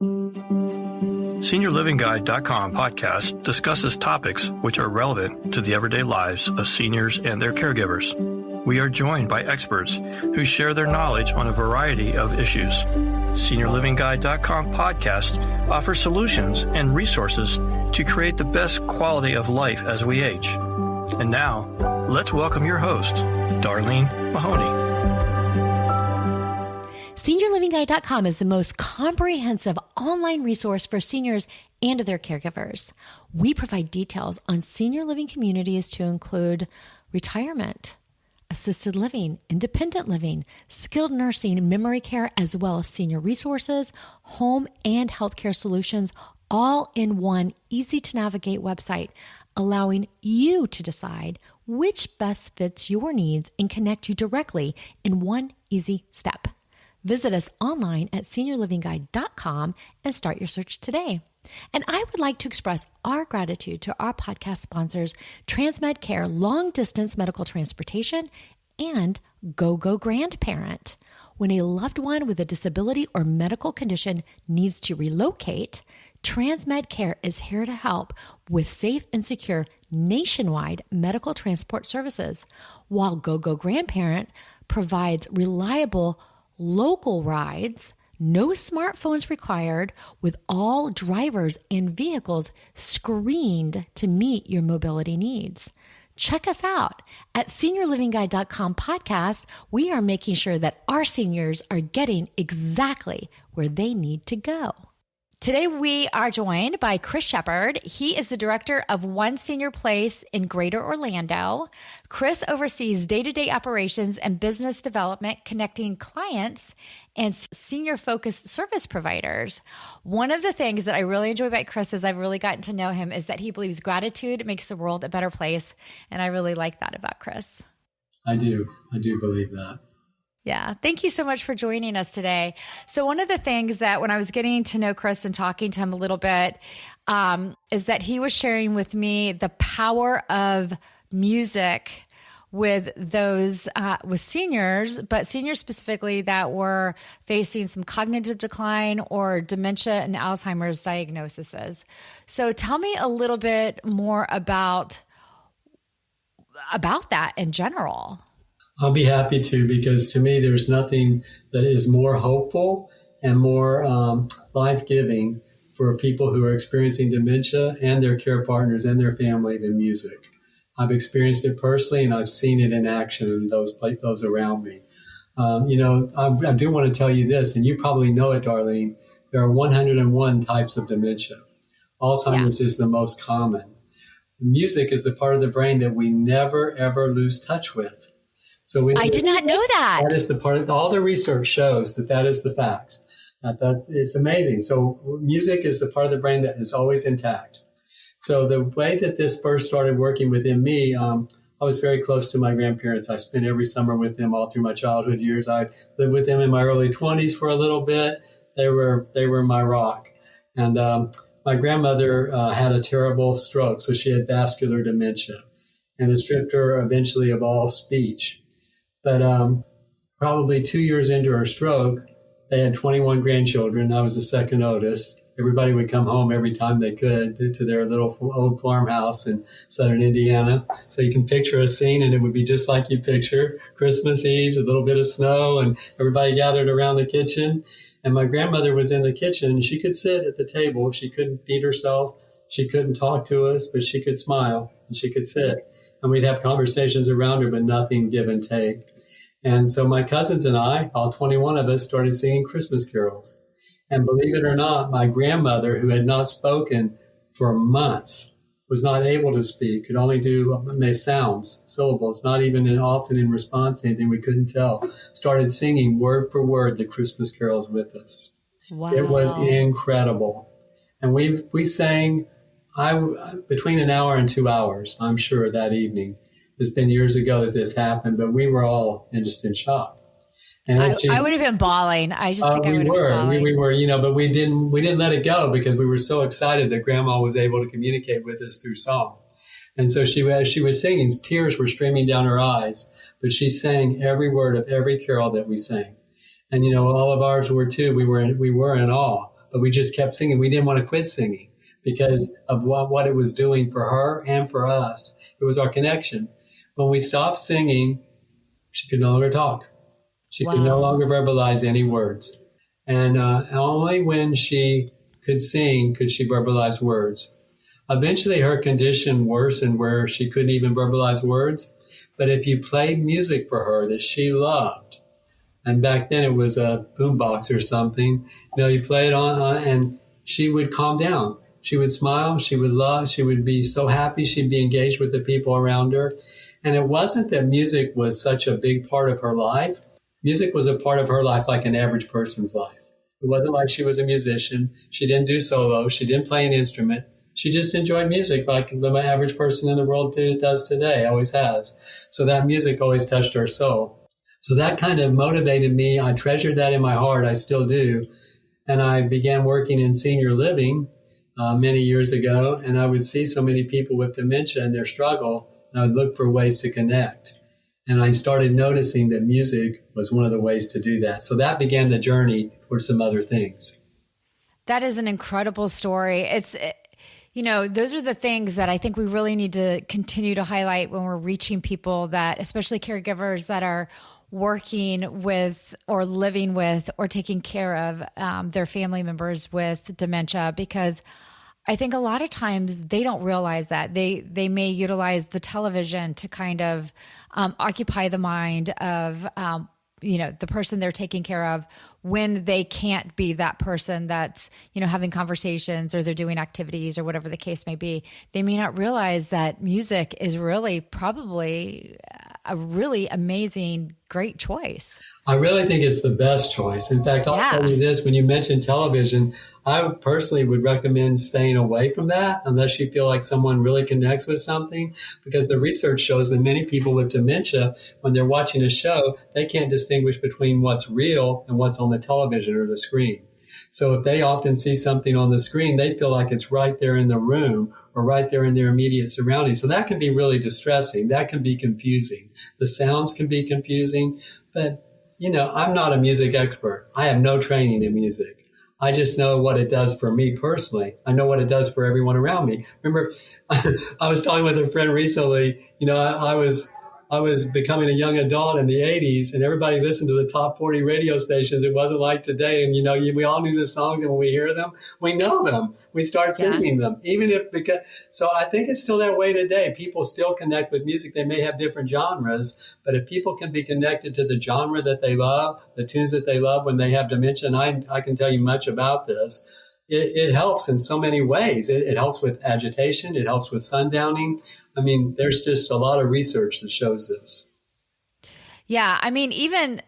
SeniorLivingGuide.com podcast discusses topics which are relevant to the everyday lives of seniors and their caregivers. We are joined by experts who share their knowledge on a variety of issues. SeniorLivingGuide.com podcast offers solutions and resources to create the best quality of life as we age. And now, let's welcome your host, Darlene Mahoney. SeniorLivingGuide.com is the most comprehensive online resource for seniors and their caregivers. We provide details on senior living communities to include retirement, assisted living, independent living, skilled nursing, memory care, as well as senior resources, home and healthcare solutions, all in one easy-to-navigate website, allowing you to decide which best fits your needs and connect you directly in one easy step. Visit us online at SeniorLivingGuide.com and start your search today. And I would like to express our gratitude to our podcast sponsors, Transmed Care Long Distance Medical Transportation and GoGo Grandparent. When a loved one with a disability or medical condition needs to relocate, Transmed Care is here to help with safe and secure nationwide medical transport services, while GoGo Grandparent provides reliable local rides, no smartphones required, with all drivers and vehicles screened to meet your mobility needs. Check us out at SeniorLivingGuide.com podcast. We are making sure that our seniors are getting exactly where they need to go. Today, we are joined by Chris Shepard. He is the director of One Senior Place in Greater Orlando. Chris oversees day-to-day operations and business development, connecting clients and senior-focused service providers. One of the things that I really enjoy about Chris, as I've really gotten to know him, is that he believes gratitude makes the world a better place. And I really like that about Chris. I do believe that. Yeah. Thank you so much for joining us today. So one of the things that when I was getting to know Chris and talking to him a little bit, is that he was sharing with me the power of music with those, with seniors, but seniors specifically that were facing some cognitive decline or dementia and Alzheimer's diagnoses. So tell me a little bit more about that in general. I'll be happy to, because to me, there's nothing that is more hopeful and more life-giving for people who are experiencing dementia and their care partners and their family than music. I've experienced it personally, and I've seen it in action in those around me. I do want to tell you this, and you probably know it, Darlene. There are 101 types of dementia. Alzheimer's is the most common. Music is the part of the brain that we never, ever lose touch with. So I did not know that. That is the part. All the research shows that is the fact. It's amazing. So music is the part of the brain that is always intact. So the way that this first started working within me, I was very close to my grandparents. I spent every summer with them all through my childhood years. I lived with them in my early 20s for a little bit. They were my rock. And my grandmother had a terrible stroke, so she had vascular dementia, and it stripped her eventually of all speech. But probably 2 years into her stroke, they had 21 grandchildren. I was the second oldest. Everybody would come home every time they could to their little old farmhouse in southern Indiana. So you can picture a scene, and it would be just like you picture Christmas Eve, a little bit of snow, and everybody gathered around the kitchen. And my grandmother was in the kitchen. She could sit at the table. She couldn't feed herself. She couldn't talk to us, but she could smile and she could sit. And we'd have conversations around her, but nothing give and take. And so my cousins and I, all 21 of us, started singing Christmas carols. And believe it or not, my grandmother, who had not spoken for months, was not able to speak, could only do sounds, syllables, not even often in response to anything we couldn't tell, started singing word for word the Christmas carols with us. Wow. It was incredible. And we sang between an hour and 2 hours, I'm sure, that evening. It's been years ago that this happened, but we were all just in shock. And I would have been bawling. I just think I would have been bawling. We were, but we didn't let it go because we were so excited that Grandma was able to communicate with us through song. And so as she was singing, tears were streaming down her eyes, but she sang every word of every carol that we sang. And, all of ours were too. We were in awe. but we just kept singing. We didn't want to quit singing because of what it was doing for her and for us. It was our connection. When we stopped singing, she could no longer talk. She could no longer verbalize any words. And only when she could sing could she verbalize words. Eventually, her condition worsened where she couldn't even verbalize words. But if you played music for her that she loved, and back then it was a boombox or something, you play it on and she would calm down. She would smile. She would love. She would be so happy. She'd be engaged with the people around her. And it wasn't that music was such a big part of her life. Music was a part of her life like an average person's life. It wasn't like she was a musician. She didn't do solo. She didn't play an instrument. She just enjoyed music like the average person in the world does today, always has. So that music always touched her soul. So that kind of motivated me. I treasured that in my heart. I still do. And I began working in senior living many years ago. And I would see so many people with dementia and their struggle. And I would look for ways to connect. And I started noticing that music was one of the ways to do that. So that began the journey towards some other things. That is an incredible story. Those are the things that I think we really need to continue to highlight when we're reaching people that, especially caregivers that are working with or living with or taking care of their family members with dementia, because I think a lot of times they don't realize that they may utilize the television to kind of occupy the mind of the person they're taking care of when they can't be that person that's, having conversations or they're doing activities or whatever the case may be. They may not realize that music is really probably a really amazing, great choice. I really think it's the best choice. In fact, I'll tell you this, when you mentioned television, I personally would recommend staying away from that unless you feel like someone really connects with something, because the research shows that many people with dementia, when they're watching a show, they can't distinguish between what's real and what's on the television or the screen. So if they often see something on the screen, they feel like it's right there in the room or right there in their immediate surroundings. So that can be really distressing. That can be confusing. The sounds can be confusing. But, I'm not a music expert. I have no training in music. I just know what it does for me personally. I know what it does for everyone around me. Remember, I was talking with a friend recently, I was becoming a young adult in the 80s, and everybody listened to the top 40 radio stations. It wasn't like today. And, we all knew the songs, and when we hear them, we know them. We start singing them, so I think it's still that way today. People still connect with music. They may have different genres, but if people can be connected to the genre that they love, the tunes that they love when they have dementia, and I can tell you much about this, it helps in so many ways. It helps with agitation. It helps with sundowning. There's just a lot of research that shows this. Yeah. Even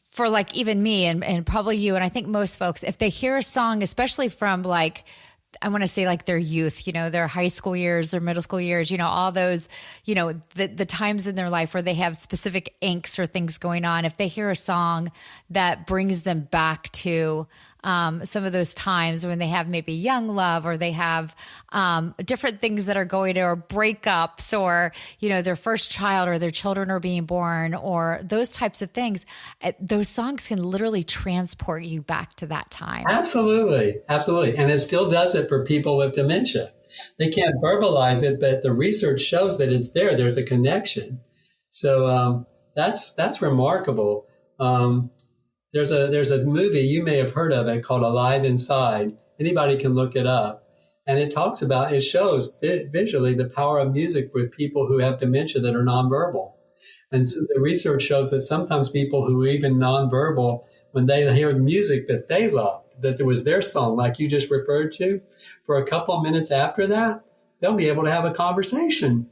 for even me and probably you, and I think most folks, if they hear a song, especially from I want to say their youth, their high school years, their middle school years, all those, the times in their life where they have specific angst or things going on. If they hear a song that brings them back to some of those times when they have maybe young love, or they have different things that are going, or breakups, or, their first child or their children are being born, or those types of things, those songs can literally transport you back to that time. Absolutely. Absolutely. And it still does it for people with dementia. They can't verbalize it, but the research shows that it's there. There's a connection. So that's remarkable. There's a movie, you may have heard of it, called Alive Inside. Anybody can look it up. And it shows visually the power of music with people who have dementia that are nonverbal. And so the research shows that sometimes people who are even nonverbal, when they hear music that they love, that there was their song, like you just referred to, for a couple of minutes after that, they'll be able to have a conversation.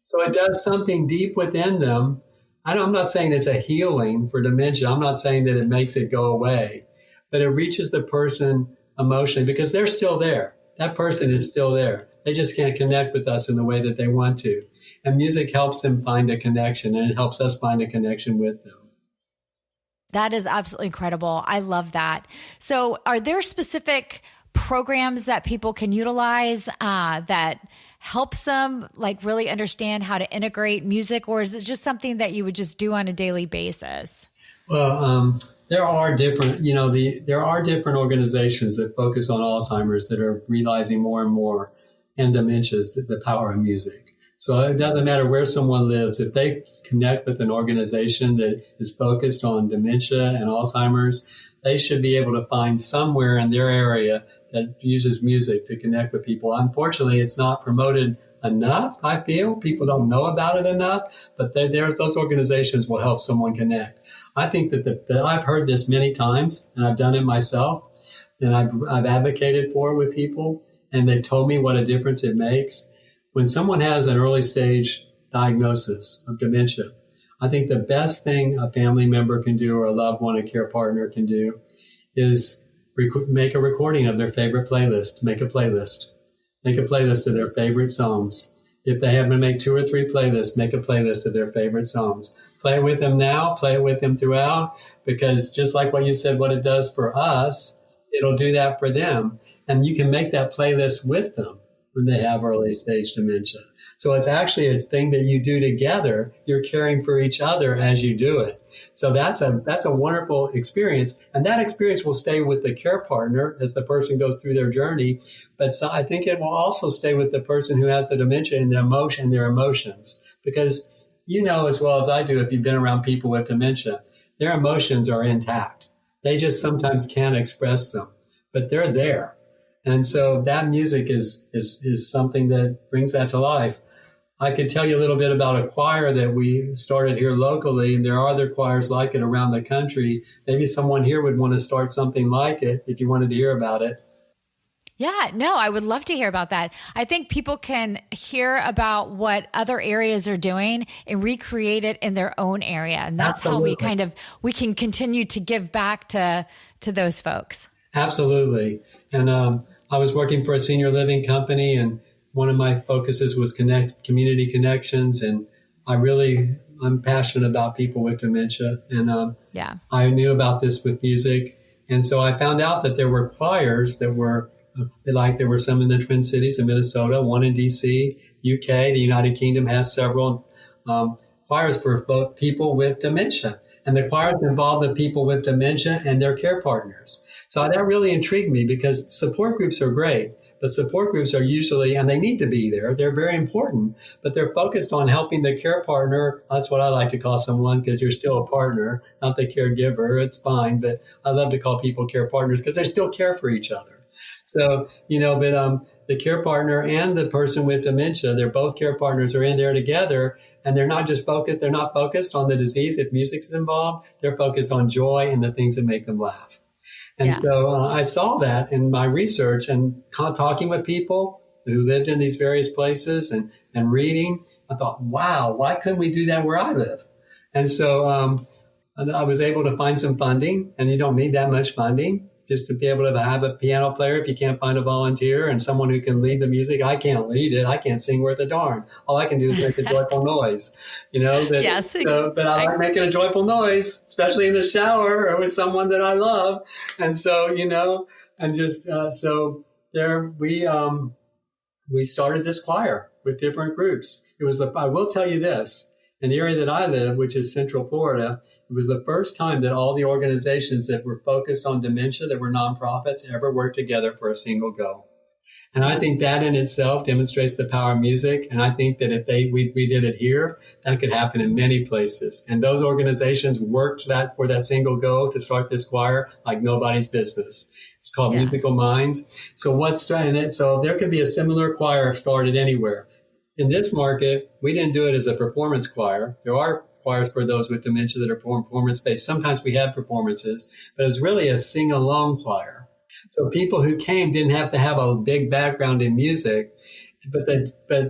So it does something deep within them. I'm not saying it's a healing for dementia. I'm not saying that it makes it go away, but it reaches the person emotionally because they're still there. That person is still there. They just can't connect with us in the way that they want to. And music helps them find a connection, and it helps us find a connection with them. That is absolutely incredible. I love that. So are there specific programs that people can utilize that helps them really understand how to integrate music, or is it just something that you would just do on a daily basis? Well, There are different, there are different organizations that focus on Alzheimer's that are realizing more and more, and dementias, the power of music. So it doesn't matter where someone lives. If they connect with an organization that is focused on dementia and Alzheimer's, they should be able to find somewhere in their area that uses music to connect with people. Unfortunately, it's not promoted enough, I feel. People don't know about it enough, but there's those organizations will help someone connect. I think that I've heard this many times, and I've done it myself, and I've advocated for it with people, and they've told me what a difference it makes. When someone has an early stage diagnosis of dementia, I think the best thing a family member can do, or a loved one, a care partner can do, is make a recording of their favorite playlist. Make a playlist of their favorite songs. If they have to make 2 or 3 playlists, make a playlist of their favorite songs. Play it with them now, play it with them throughout, because just like what you said, what it does for us, it'll do that for them. And you can make that playlist with them when they have early stage dementia. So it's actually a thing that you do together. You're caring for each other as you do it. So that's a wonderful experience. And that experience will stay with the care partner as the person goes through their journey. But so I think it will also stay with the person who has the dementia and their emotions. Because you know as well as I do, if you've been around people with dementia, their emotions are intact. They just sometimes can't express them, but they're there. And so that music is something that brings that to life. I could tell you a little bit about a choir that we started here locally, and there are other choirs like it around the country. Maybe someone here would want to start something like it if you wanted to hear about it. Yeah, no, I would love to hear about that. I think people can hear about what other areas are doing and recreate it in their own area. And that's Absolutely. How we can continue to give back to those folks. Absolutely. And I was working for a senior living company, and one of my focuses was community connections. And I'm passionate about people with dementia. And I knew about this with music. And so I found out that there were choirs that were there were some in the Twin Cities in Minnesota, one in DC, UK, the United Kingdom has several choirs for both people with dementia. And the choirs involve the people with dementia and their care partners. So that really intrigued me, because support groups are great. But support groups are usually, and they need to be there, they're very important, but they're focused on helping the care partner. That's what I like to call someone, because you're still a partner, not the caregiver. It's fine, but I love to call people care partners because they still care for each other. So, the care partner and the person with dementia, they're both care partners, are in there together, and they're not focused on the disease. If music's involved, they're focused on joy and the things that make them laugh. And so I saw that in my research and talking with people who lived in these various places and reading. I thought, wow, why couldn't we do that where I live? And so I was able to find some funding, and you don't need that much funding just to be able to have a piano player if you can't find a volunteer, and someone who can lead the music. I can't lead it. I can't sing worth a darn. All I can do is make a joyful noise, Yes. But I like making a joyful noise, especially in the shower or with someone that I love. And so, and just so there we started this choir with different groups. I will tell you this. In the area that I live, which is Central Florida, it was the first time that all the organizations that were focused on dementia, that were nonprofits, ever worked together for a single go. And I think that in itself demonstrates the power of music. And I think that if we did it here, that could happen in many places. And those organizations worked for that single go to start this choir like nobody's business. It's called Musical Minds. So so there could be a similar choir started anywhere. In this market, we didn't do it as a performance choir. There are choirs for those with dementia that are performance-based. Sometimes we have performances, but it's really a sing-along choir. So people who came didn't have to have a big background in music, but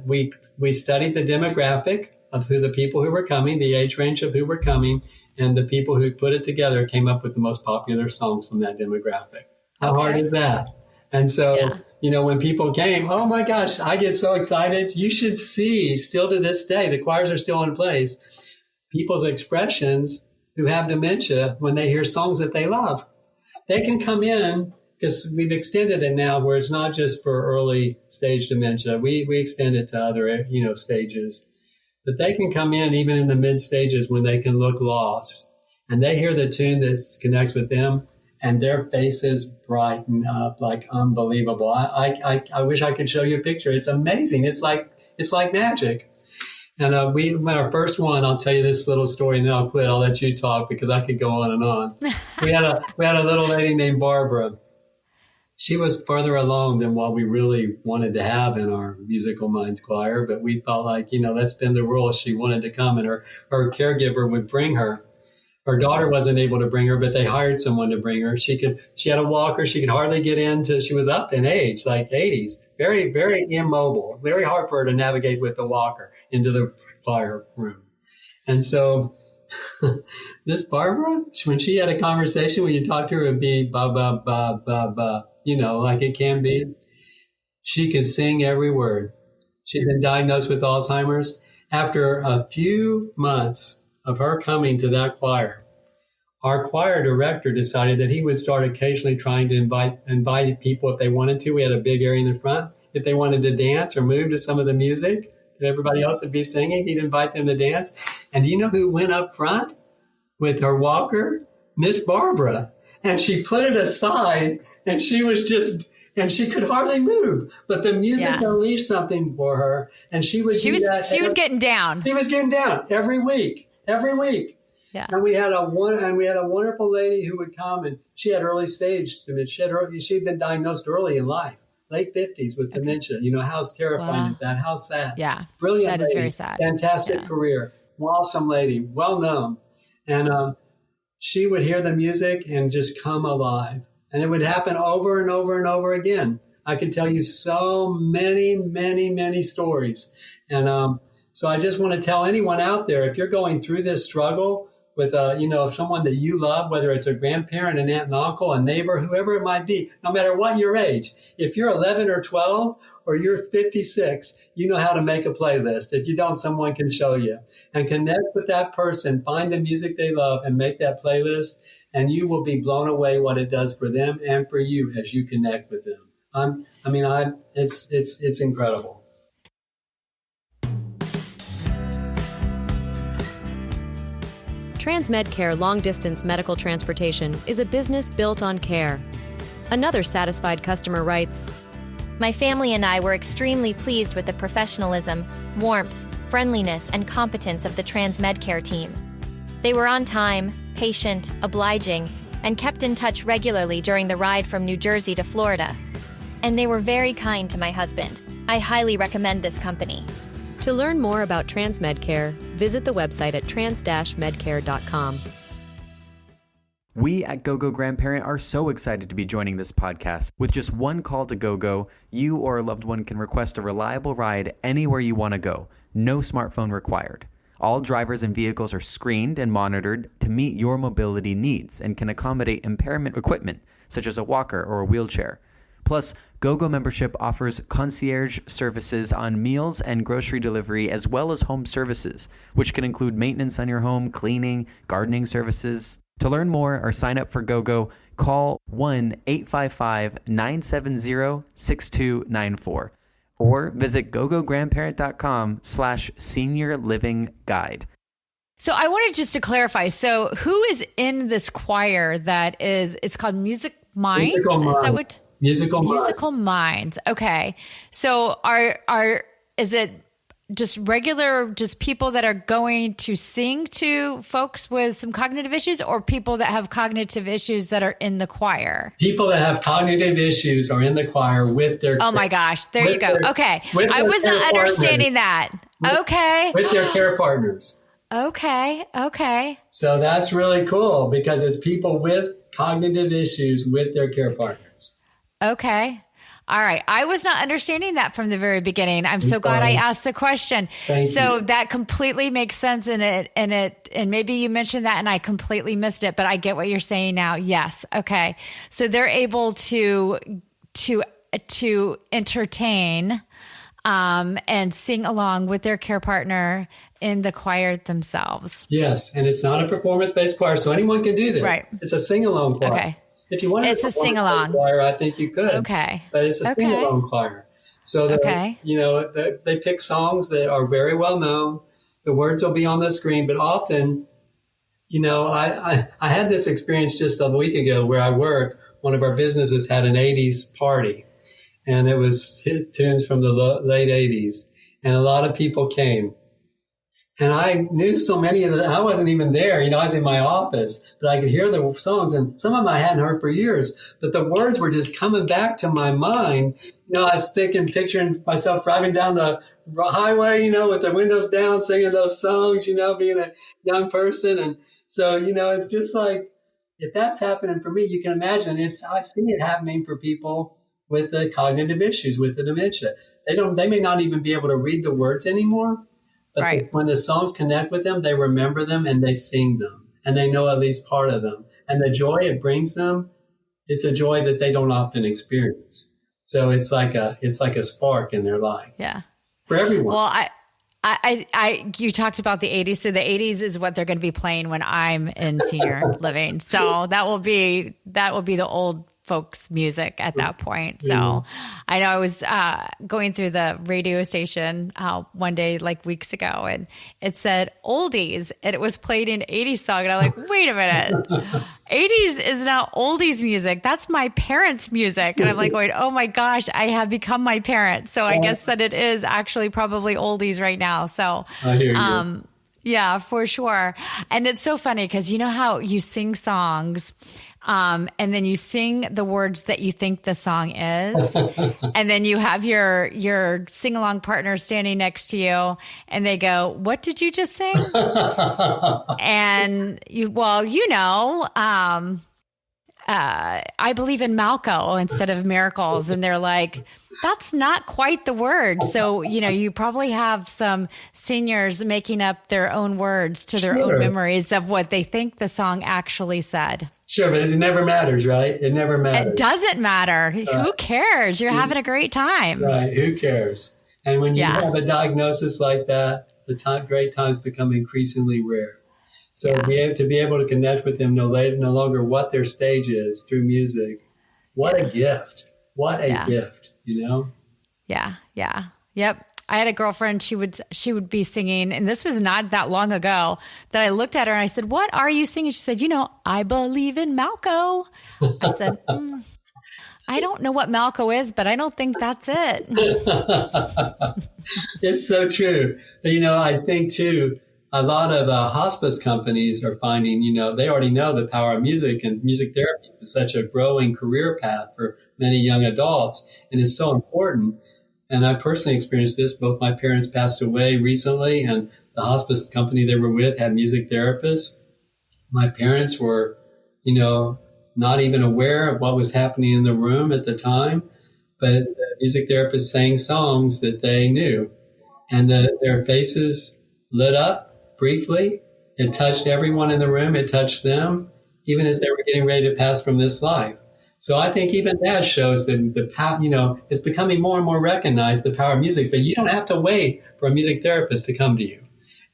we studied the demographic of who the people who were coming, the age range of who were coming, and the people who put it together came up with the most popular songs from that demographic. How hard is that? And so, when people came, oh my gosh, I get so excited. You should see, still to this day, the choirs are still in place, people's expressions who have dementia when they hear songs that they love. They can come in, because we've extended it now where it's not just for early stage dementia. We extend it to other, stages. But they can come in even in the mid stages when they can look lost. and they hear the tune that connects with them, and their faces brighten up like unbelievable. I wish I could show you a picture. It's amazing. It's like magic. And our first one, I'll tell you this little story and then I'll quit. I'll let you talk because I could go on and on. We had a little lady named Barbara. She was further along than what we really wanted to have in our Musical Minds choir, but we felt like, that's been the rule. She wanted to come, and her caregiver would bring her. Her daughter wasn't able to bring her, but they hired someone to bring her. She had a walker. She could hardly get into, she was up in age, like 80s, very, very immobile, very hard for her to navigate with the walker into the choir room. And so Miss Barbara, when she had a conversation, when you talk to her, it would be ba, ba, ba, ba, ba, like it can be. She could sing every word. She'd been diagnosed with Alzheimer's. After a few months of her coming to that choir, our choir director decided that he would start occasionally trying to invite people if they wanted to. We had a big area in the front. If they wanted to dance or move to some of the music that everybody else would be singing, he'd invite them to dance. And do you know who went up front with her walker? Miss Barbara. And she put it aside, and she was and she could hardly move, but the music unleashed something for her. And she was getting down. She was getting down every week. Yeah. And we had a wonderful lady who would come, and she had early stage dementia. She'd been diagnosed early in life, late 50s with dementia. How terrifying is that? How sad. Yeah. Brilliant. That is very sad. Fantastic career. Awesome lady. Well known. And she would hear the music and just come alive. And it would happen over and over and over again. I could tell you so many, many, many stories. And so I just want to tell anyone out there, if you're going through this struggle with, someone that you love, whether it's a grandparent, an aunt and uncle, a neighbor, whoever it might be, no matter what your age, if you're 11 or 12 or you're 56, you know how to make a playlist. If you don't, someone can show you. And connect with that person, find the music they love and make that playlist, and you will be blown away what it does for them and for you as you connect with them. It's incredible. TransMedCare long-distance medical transportation is a business built on care. Another satisfied customer writes, "My family and I were extremely pleased with the professionalism, warmth, friendliness, and competence of the TransMedCare team. They were on time, patient, obliging, and kept in touch regularly during the ride from New Jersey to Florida. And they were very kind to my husband. I highly recommend this company." To learn more about TransMedCare, visit the website at trans-medcare.com. We at GoGo Grandparent are so excited to be joining this podcast. With just one call to GoGo, you or a loved one can request a reliable ride anywhere you want to go. No smartphone required. All drivers and vehicles are screened and monitored to meet your mobility needs and can accommodate impairment equipment, such as a walker or a wheelchair. Plus, GoGo membership offers concierge services on meals and grocery delivery, as well as home services, which can include maintenance on your home, cleaning, gardening services. To learn more or sign up for GoGo, call 1-855-970-6294 or visit gogograndparent.com/SeniorLivingGuide. So I wanted just to clarify. So who is in this choir that it's called Music Minds? Musical Is Minds. that what? Musical Minds. Okay. So is it just regular people that are going to sing to folks with some cognitive issues, or people that have cognitive issues that are in the choir? People that have cognitive issues are in the choir with their... Oh my gosh. There you go. Okay. I was not understanding that. Okay. With their care partners. Okay. So that's really cool because it's people with cognitive issues with their care partners. Okay. All right. I was not understanding that from the very beginning. I'm so glad I asked the question. Thank you. That completely makes sense and maybe you mentioned that and I completely missed it, but I get what you're saying now. Yes. Okay. So they're able to entertain and sing along with their care partner in the choir themselves. Yes. And it's not a performance-based choir, so anyone can do that. Right. It's a sing-along choir. Okay. If you want it's a sing-along choir, I think you could. Okay. But it's a sing-along choir. So they pick songs that are very well known. The words will be on the screen, but often, I had this experience just a week ago where I work. One of our businesses had an 80s party, and it was hit tunes from the late 80s. And a lot of people came. And I knew so many of them. I wasn't even there. I was in my office, but I could hear the songs. And some of them I hadn't heard for years. But the words were just coming back to my mind. I was picturing myself driving down the highway, with the windows down, singing those songs, being a young person. And so, it's just like, if that's happening for me, you can imagine I see it happening for people with the cognitive issues, with the dementia. They may not even be able to read the words anymore. But right. When the songs connect with them, they remember them and they sing them and they know at least part of them. And the joy it brings them, it's a joy that they don't often experience. So it's like a spark in their life. Yeah. For everyone. Well, you talked about the 80s. So the 80s is what they're going to be playing when I'm in senior living. So that will be the old folks music at that point. So I know I was going through the radio station one day, like weeks ago, and it said oldies, and it was played in 80s song. And I'm like, wait a minute, 80s is not oldies music. That's my parents' music. And I'm like going, oh my gosh, I have become my parents. So I guess that it is actually probably oldies right now. So I hear you. Yeah, for sure. And it's so funny because you know how you sing songs and then you sing the words that you think the song is. And then you have your sing-along partner standing next to you and they go, what did you just sing? And I believe in Malco instead of miracles. And they're like, that's not quite the word. So, you probably have some seniors making up their own words to their own memories of what they think the song actually said. Sure, but it never matters, right? It never matters. It doesn't matter. Who cares? You're having a great time. Right. Who cares? And when you have a diagnosis like that, the great times become increasingly rare. So to be able to connect with them no longer what their stage is through music, what a gift. What a gift, Yeah. Yeah. Yep. I had a girlfriend, she would be singing, and this was not that long ago, that I looked at her and I said, what are you singing? She said, I believe in Malco. I said, I don't know what Malco is, but I don't think that's it. It's so true. I think too, a lot of hospice companies are finding, they already know the power of music, and music therapy is such a growing career path for many young adults, and it's so important. And I personally experienced this. Both my parents passed away recently, and the hospice company they were with had music therapists. My parents were, not even aware of what was happening in the room at the time, but the music therapists sang songs that they knew, and their faces lit up briefly. It touched everyone in the room. It touched them, even as they were getting ready to pass from this life. So I think even that shows that the power, it's becoming more and more recognized, the power of music, but you don't have to wait for a music therapist to come to you.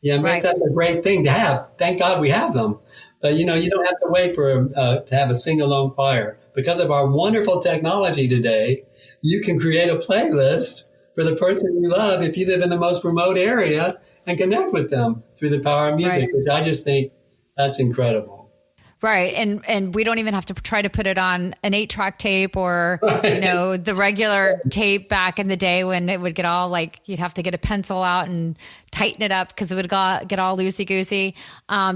Right. That's a great thing to have. Thank God we have them. But, you don't have to wait for to have a sing-along choir. Because of our wonderful technology today, you can create a playlist for the person you love if you live in the most remote area and connect with them through the power of music, which I just think that's incredible. Right. And we don't even have to try to put it on an 8-track tape or, the regular tape back in the day when it would get all you'd have to get a pencil out and tighten it up because it would get all loosey-goosey,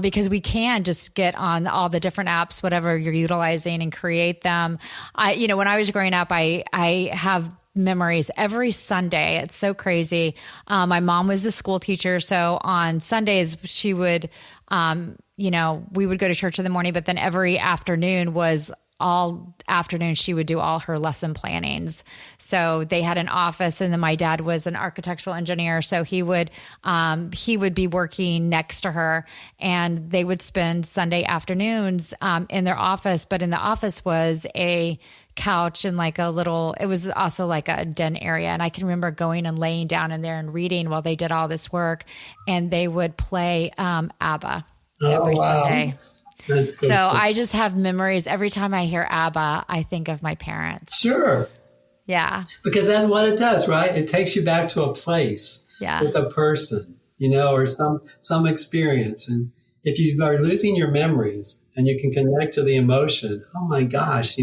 because we can just get on all the different apps, whatever you're utilizing, and create them. When I was growing up, I have memories every Sunday. It's so crazy. My mom was the school teacher. So on Sundays, she would, we would go to church in the morning, but then every afternoon was all afternoon, she would do all her lesson plannings. So they had an office, and then my dad was an architectural engineer. So he would be working next to her, and they would spend Sunday afternoons, in their office. But in the office was a couch and it was also like a den area. And I can remember going and laying down in there and reading while they did all this work, and they would play, ABBA every Sunday. That's so cool. I just have memories. Every time I hear ABBA, I think of my parents. Sure. Yeah. Because that's what it does, right? It takes you back to a place with a person, or some experience. And if you are losing your memories and you can connect to the emotion, oh my gosh,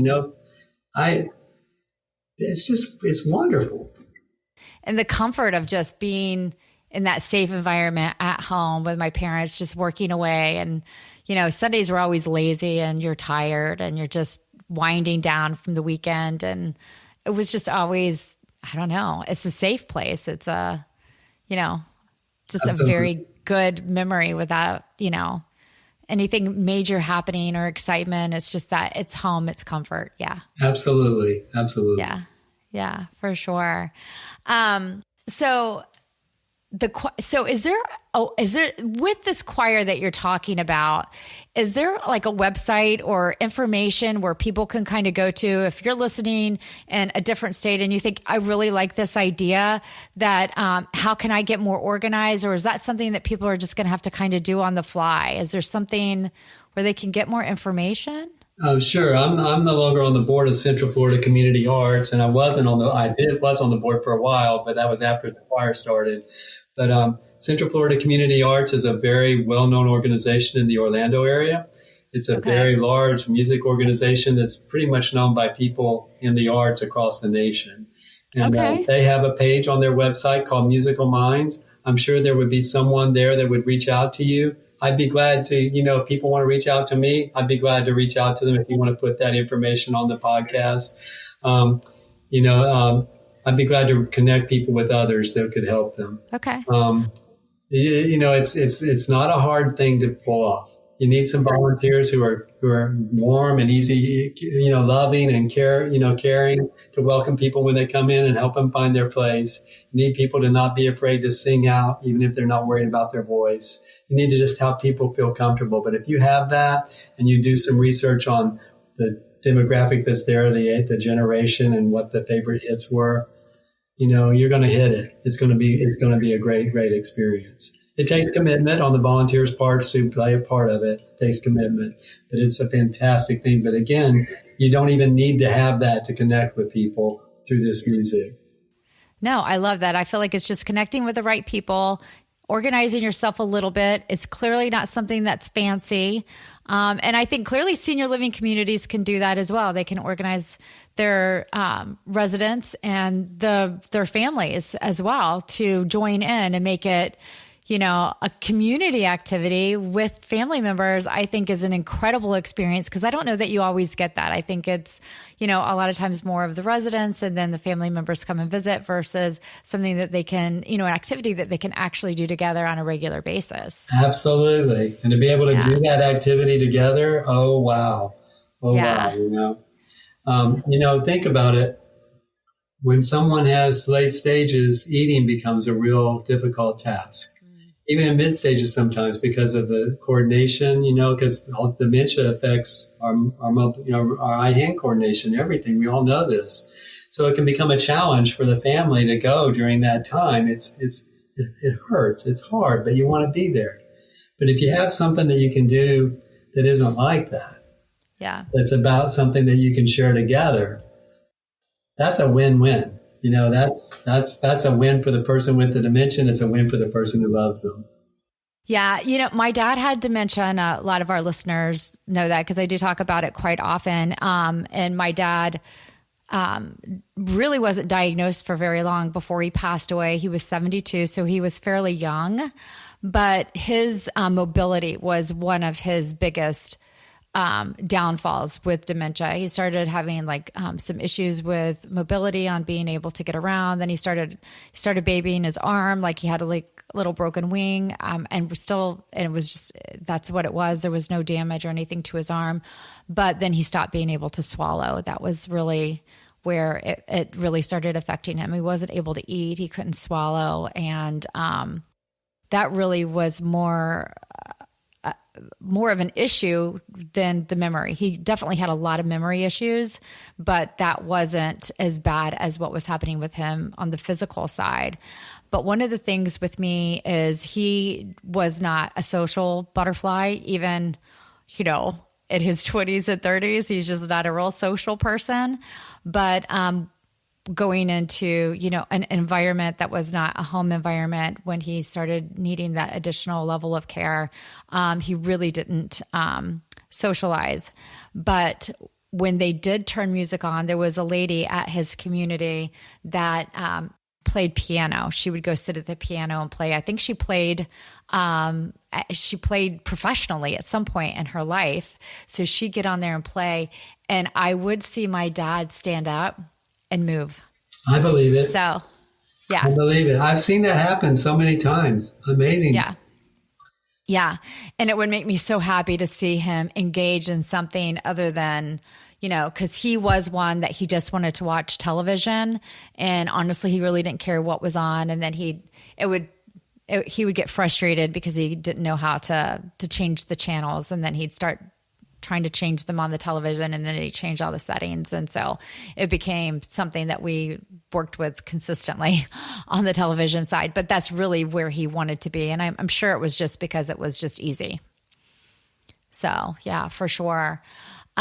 it's wonderful. And the comfort of just being in that safe environment at home with my parents, just working away. And, Sundays were always lazy and you're tired and you're just winding down from the weekend. And it was just always, I don't know, it's a safe place. It's just Absolutely. a very good memory without, anything major happening or excitement. It's just that it's home, it's comfort. Yeah. Absolutely. Yeah, for sure. So is there with this choir that you're talking about, is there like a website or information where people can kind of go to if you're listening in a different state and you think, I really like this idea, that how can I get more organized? Or is that something that people are just going to have to kind of do on the fly? Is there something where they can get more information? Sure. I'm no longer on the board of Central Florida Community Arts, and I was on the board for a while, but that was after the choir started. But Central Florida Community Arts is a very well-known organization in the Orlando area. It's a very large music organization that's pretty much known by people in the arts across the nation. And they have a page on their website called Musical Minds. I'm sure there would be someone there that would reach out to you. I'd be glad to, if people want to reach out to me, I'd be glad to reach out to them if you want to put that information on the podcast. I'd be glad to connect people with others that could help them. Okay. It's not a hard thing to pull off. You need some volunteers who are warm and easy, loving and caring to welcome people when they come in and help them find their place. You need people to not be afraid to sing out, even if they're not worried about their voice. You need to just help people feel comfortable. But if you have that and you do some research on the demographic that's there, the generation and what the favorite hits were, you're going to hit it. It's going to be a great, great experience. It takes commitment on the volunteers' part to play a part of it. It takes commitment, but it's a fantastic thing. But again, you don't even need to have that to connect with people through this music. No, I love that. I feel like it's just connecting with the right people, organizing yourself a little bit. It's clearly not something that's fancy. And I think clearly senior living communities can do that as well. They can organize their residents and their families as well to join in and make it, a community activity with family members. I think is an incredible experience because I don't know that you always get that. I think it's, a lot of times more of the residents and then the family members come and visit versus something that they can, an activity that they can actually do together on a regular basis. Absolutely. And to be able to do that activity together. Oh, wow. Wow. Think about it. When someone has late stages, eating becomes a real difficult task. Even in mid stages sometimes because of the coordination, because dementia affects our eye-hand coordination, everything. We all know this. So it can become a challenge for the family to go during that time. It hurts. It's hard, but you want to be there. But if you have something that you can do that isn't like that, that's about something that you can share together, that's a win-win. That's a win for the person with the dementia. It's a win for the person who loves them. Yeah. My dad had dementia, and a lot of our listeners know that because I do talk about it quite often. And my dad really wasn't diagnosed for very long before he passed away. He was 72, so he was fairly young. But his mobility was one of his biggest downfalls with dementia. He started having some issues with mobility on being able to get around. Then he started babying his arm, like he had a little broken wing, and it was just, that's what it was. There was no damage or anything to his arm, but then he stopped being able to swallow. That was really where it really started affecting him. He wasn't able to eat. He couldn't swallow. And that really was more of an issue than the memory. He definitely had a lot of memory issues, but that wasn't as bad as what was happening with him on the physical side. But one of the things with me is he was not a social butterfly, even, in his 20s and 30s. He's just not a real social person. But going into, an environment that was not a home environment when he started needing that additional level of care. He really didn't socialize. But when they did turn music on, there was a lady at his community that played piano. She would go sit at the piano and play. I think she played professionally at some point in her life. So she'd get on there and play. And I would see my dad stand up and move. I believe it. So, yeah. I believe it. I've seen that happen so many times. Amazing. Yeah. Yeah. And it would make me so happy to see him engage in something other than, because he was one that he just wanted to watch television. And honestly, he really didn't care what was on. And then he would get frustrated because he didn't know how to change the channels. And then he'd start trying to change them on the television, and then he'd change all the settings. And so it became something that we worked with consistently on the television side. But that's really where he wanted to be. And I'm sure it was just because it was just easy. So yeah, for sure.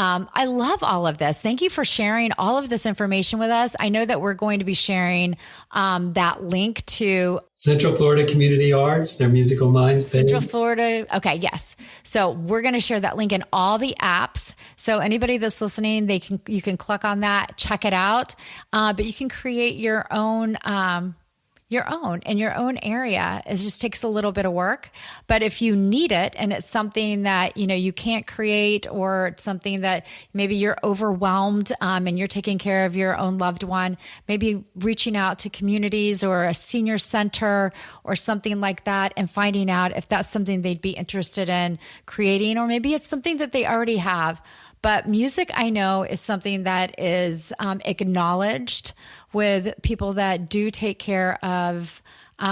I love all of this. Thank you for sharing all of this information with us. I know that we're going to be sharing that link to Central Florida Community Arts, their Musical Minds page. Central Florida. Okay, yes. So we're going to share that link in all the apps. So anybody that's listening, you can click on that, check it out. But you can create your own in your own area. It just takes a little bit of work. But if you need it and it's something that, you can't create, or it's something that maybe you're overwhelmed and you're taking care of your own loved one, maybe reaching out to communities or a senior center or something like that and finding out if that's something they'd be interested in creating, or maybe it's something that they already have. But music, I know, is something that is acknowledged with people that do take care of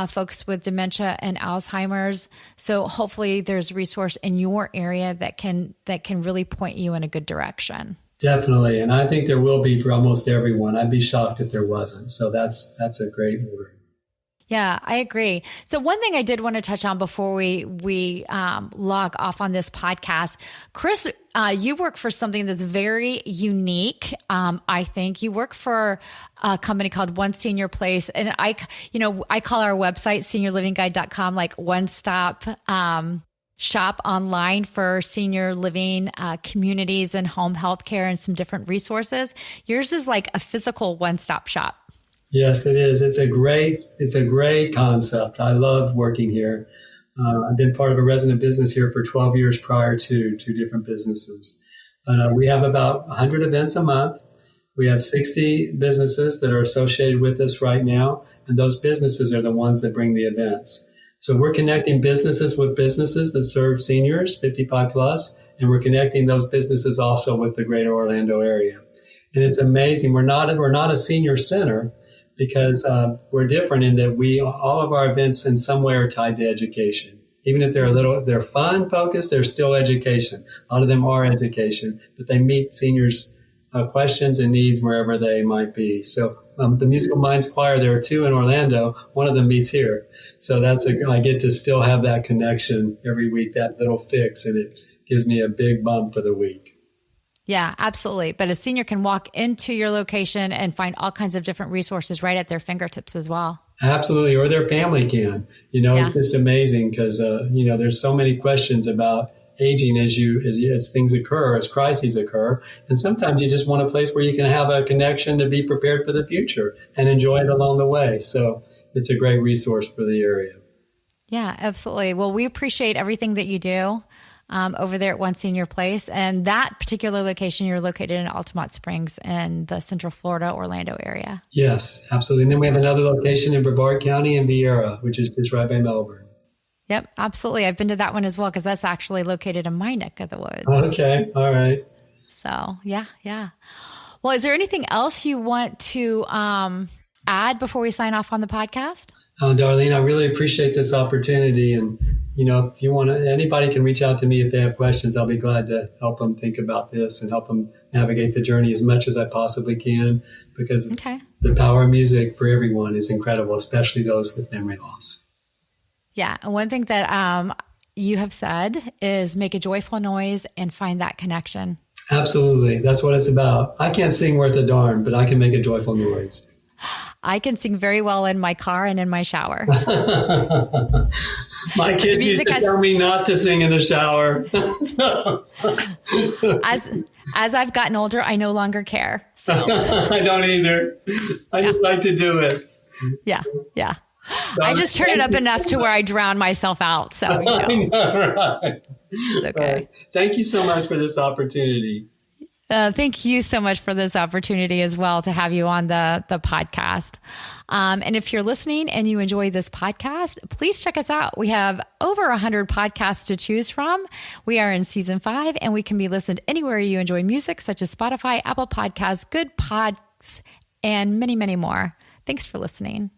folks with dementia and Alzheimer's. So hopefully there's a resource in your area that can really point you in a good direction. Definitely. And I think there will be for almost everyone. I'd be shocked if there wasn't. So that's a great word. Yeah, I agree. So one thing I did want to touch on before we log off on this podcast, Chris, you work for something that's very unique. I think you work for a company called One Senior Place, and I call our website SeniorLivingGuide.com like one-stop shop online for senior living communities and home health care and some different resources. Yours is like a physical one-stop shop. Yes, it is. It's a great concept. I love working here. I've been part of a resident business here for 12 years prior to two different businesses. We have about 100 events a month. We have 60 businesses that are associated with us right now, and those businesses are the ones that bring the events. So we're connecting businesses with businesses that serve seniors 55 plus, and we're connecting those businesses also with the greater Orlando area. And it's amazing. We're not a senior center, because we're different in that all of our events in some way are tied to education. Even if they're fun focused, they're still education. A lot of them are education, but they meet seniors' questions and needs wherever they might be. So the Musical Minds Choir, there are two in Orlando. One of them meets here. So I get to still have that connection every week, that little fix, and it gives me a big bump for the week. Yeah, absolutely. But a senior can walk into your location and find all kinds of different resources right at their fingertips as well. Absolutely. Or their family can. It's just amazing because, there's so many questions about aging as things occur, as crises occur. And sometimes you just want a place where you can have a connection to be prepared for the future and enjoy it along the way. So it's a great resource for the area. Yeah, absolutely. Well, we appreciate everything that you do over there at One Senior Place. And that particular location, you're located in Altamont Springs in the Central Florida, Orlando area. Yes, absolutely. And then we have another location in Brevard County in Vieira, which is just right by Melbourne. Yep, absolutely. I've been to that one as well because that's actually located in my neck of the woods. Okay, all right. So, yeah. Well, is there anything else you want to add before we sign off on the podcast? Darlene, I really appreciate this opportunity. And, if you want to, anybody can reach out to me if they have questions. I'll be glad to help them think about this and help them navigate the journey as much as I possibly can, because the power of music for everyone is incredible, especially those with memory loss. Yeah. And one thing that you have said is make a joyful noise and find that connection. Absolutely. That's what it's about. I can't sing worth a darn, but I can make a joyful noise. I can sing very well in my car and in my shower. My kids used to tell me not to sing in the shower. As I've gotten older, I no longer care. So. I don't either. I just like to do it. Yeah. I just turn it up enough to where I drown myself out. So, I know, right. It's okay. Right. Thank you so much for this opportunity. Thank you so much for this opportunity as well to have you on the podcast. And if you're listening and you enjoy this podcast, please check us out. We have over 100 podcasts to choose from. We are in season 5 and we can be listened anywhere you enjoy music, such as Spotify, Apple Podcasts, Good Pods, and many, many more. Thanks for listening.